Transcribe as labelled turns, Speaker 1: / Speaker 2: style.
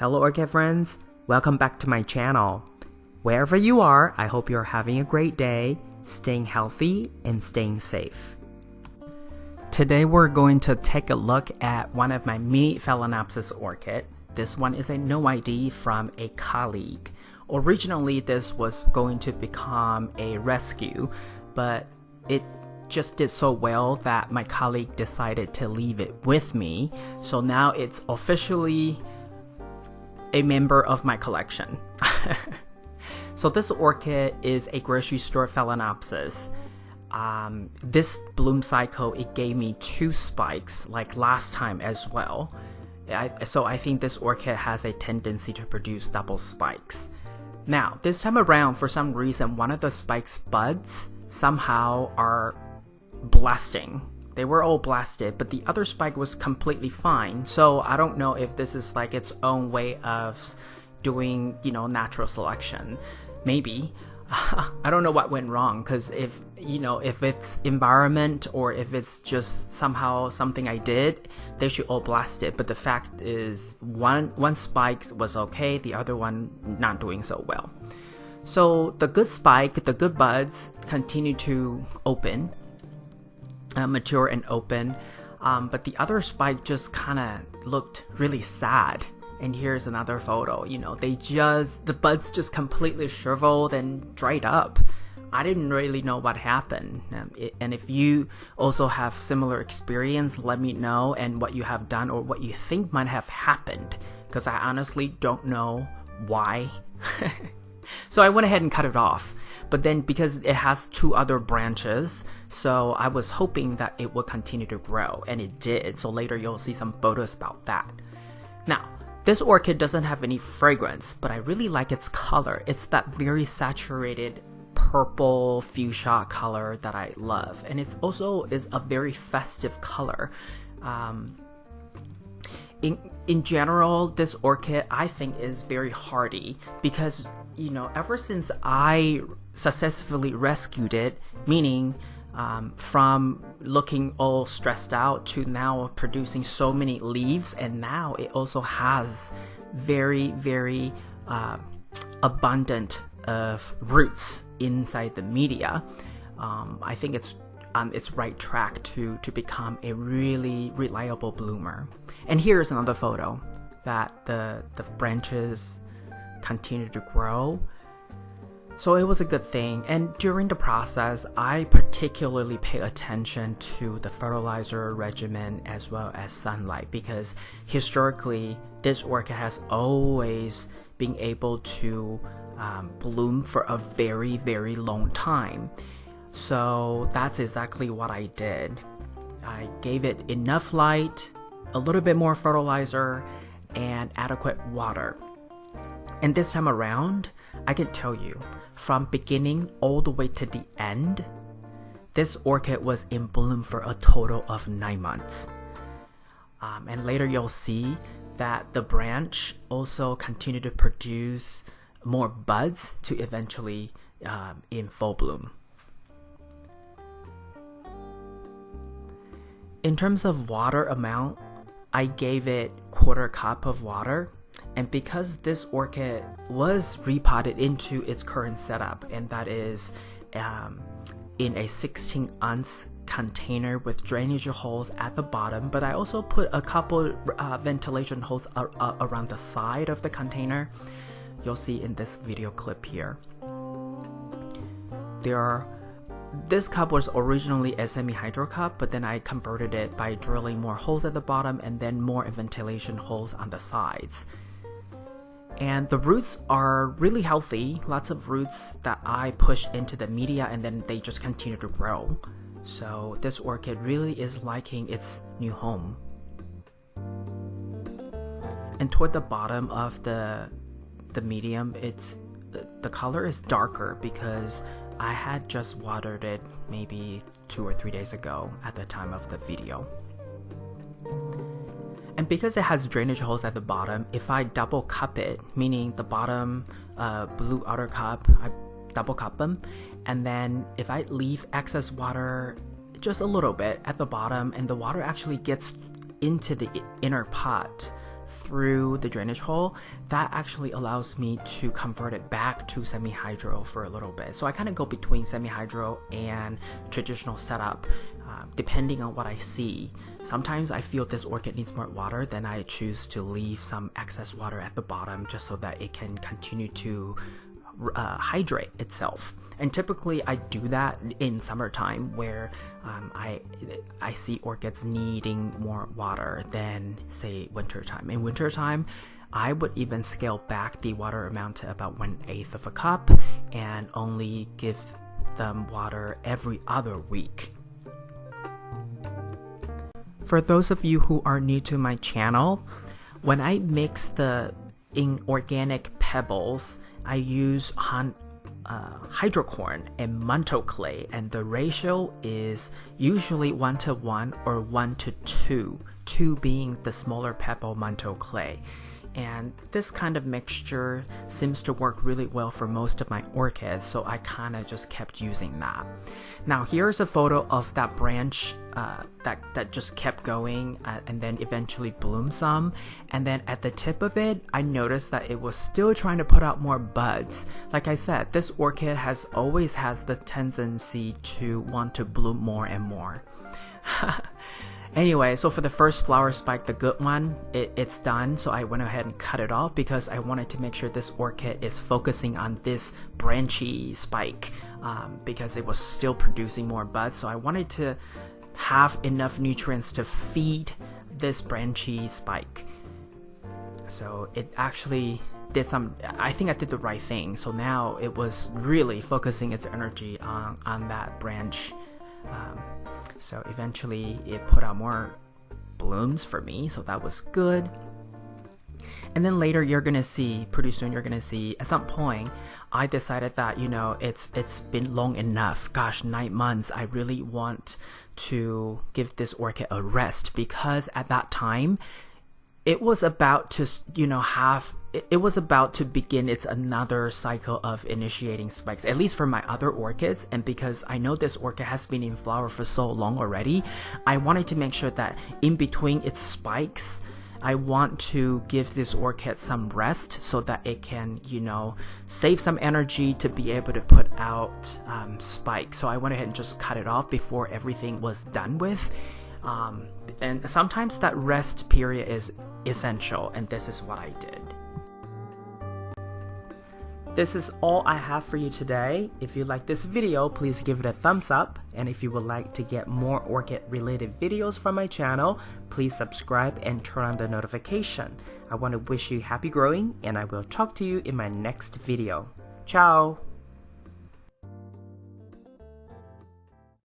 Speaker 1: Hello Orchid friends, welcome back to my channel. Wherever you are, I hope you're having a great day, staying healthy and staying safe. Today we're going to take a look at one of my mini Phalaenopsis orchid. This one is a no ID from a colleague. Originally this was going to become a rescue, but it just did so well that my colleague decided to leave it with me. So now it's officially a member of my collection. So this orchid is a grocery store Phalaenopsis. This bloom cycle, it gave me 2 spikes like last time as well. So I think this orchid has a tendency to produce double spikes. Now, this time around, for some reason, one of the spikes buds somehow are blasting. They were all blasted, but the other spike was completely fine. So I don't know if this is like its own way of doing, natural selection. Maybe. I don't know what went wrong, because if it's environment or if it's just somehow something I did, they should all blast it. But the fact is one spike was okay, the other one not doing so well. So the good spike, the good buds continue to open, mature and open, but the other spike just kind of looked really sad. And here's another photo, the buds just completely shriveled and dried up. I didn't really know what happened. And if you also have similar experience, let me know and what you have done or what you think might have happened, because I honestly don't know why. So I went ahead and cut it off. But then because it has 2 other branches, so I was hoping that it would continue to grow, and it did. So later you'll see some photos about that. Now, this orchid doesn't have any fragrance, but I really like its color. It's that very saturated purple fuchsia color that I love. And it also is a very festive color. In general, this orchid I think is very hardy because, ever since I successfully rescued it, meaning from looking all stressed out to now producing so many leaves, and now it also has very, very abundant of roots inside the media. I think it's on its right track to become a really reliable bloomer. And here's another photo that the branches continue to grow. So it was a good thing, and during the process I particularly pay attention to the fertilizer regimen as well as sunlight, because historically this orchid has always been able to bloom for a very, very long time. So that's exactly what I did. I gave it enough light, a little bit more fertilizer, and adequate water. And this time around, I can tell you, from beginning all the way to the end, this orchid was in bloom for a total of 9 months. And later you'll see that the branch also continued to produce more buds to eventually in full bloom. In terms of water amount, I gave it 1/4 cup of water. And because this orchid was repotted into its current setup, and that is in a 16-ounce container with drainage holes at the bottom, but I also put a couple ventilation holes around the side of the container. You'll see in this video clip here. This cup was originally a semi-hydro cup, but then I converted it by drilling more holes at the bottom and then more ventilation holes on the sides. And the roots are really healthy, lots of roots that I pushed into the media, and then they just continue to grow. So this orchid really is liking its new home. And toward the bottom of the medium, the color is darker because I had just watered it maybe 2 or 3 days ago at the time of the video. And because it has drainage holes at the bottom, if I double cup it, meaning the bottom blue outer cup, I double cup them, and then if I leave excess water just a little bit at the bottom, and the water actually gets into the inner pot through the drainage hole, that actually allows me to convert it back to semi-hydro for a little bit. So I kind of go between semi-hydro and traditional setup, depending on what I see. Sometimes I feel this orchid needs more water, then I choose to leave some excess water at the bottom just so that it can continue to hydrate itself. And typically I do that in summertime, where I see orchids needing more water than, say, wintertime. In wintertime, I would even scale back the water amount to about 1/8 of a cup and only give them water every other week. For those of you who are new to my channel, when I mix the inorganic pebbles, I use hydrocorn and manto clay, and the ratio is usually 1:1 or 1:2, 2 being the smaller pebble manto clay. And this kind of mixture seems to work really well for most of my orchids, so I kind of just kept using that. Now here's a photo of that branch that just kept going and then eventually bloomed some. And then at the tip of it, I noticed that it was still trying to put out more buds. Like I said, this orchid always has the tendency to want to bloom more and more. Anyway, so for the first flower spike, the good one, it's done. So I went ahead and cut it off because I wanted to make sure this orchid is focusing on this branchy spike, because it was still producing more buds. So I wanted to have enough nutrients to feed this branchy spike. So it actually did I think I did the right thing. So now it was really focusing its energy on that branch. So eventually it put out more blooms for me, so that was good. And then later pretty soon you're gonna see, at some point, I decided that, it's been long enough. Gosh, 9 months, I really want to give this orchid a rest, because at that time, it was about to, it was about to begin its another cycle of initiating spikes, at least for my other orchids. And because I know this orchid has been in flower for so long already, I wanted to make sure that in between its spikes, I want to give this orchid some rest so that it can, save some energy to be able to put out spikes. So I went ahead and just cut it off before everything was done with. And sometimes that rest period is essential, and this is what I did. This is all I have for you today. If you like this video, please give it a thumbs up. And if you would like to get more orchid related videos from my channel, please subscribe and turn on the notification. I want to wish you happy growing, and I will talk to you in my next video. Ciao!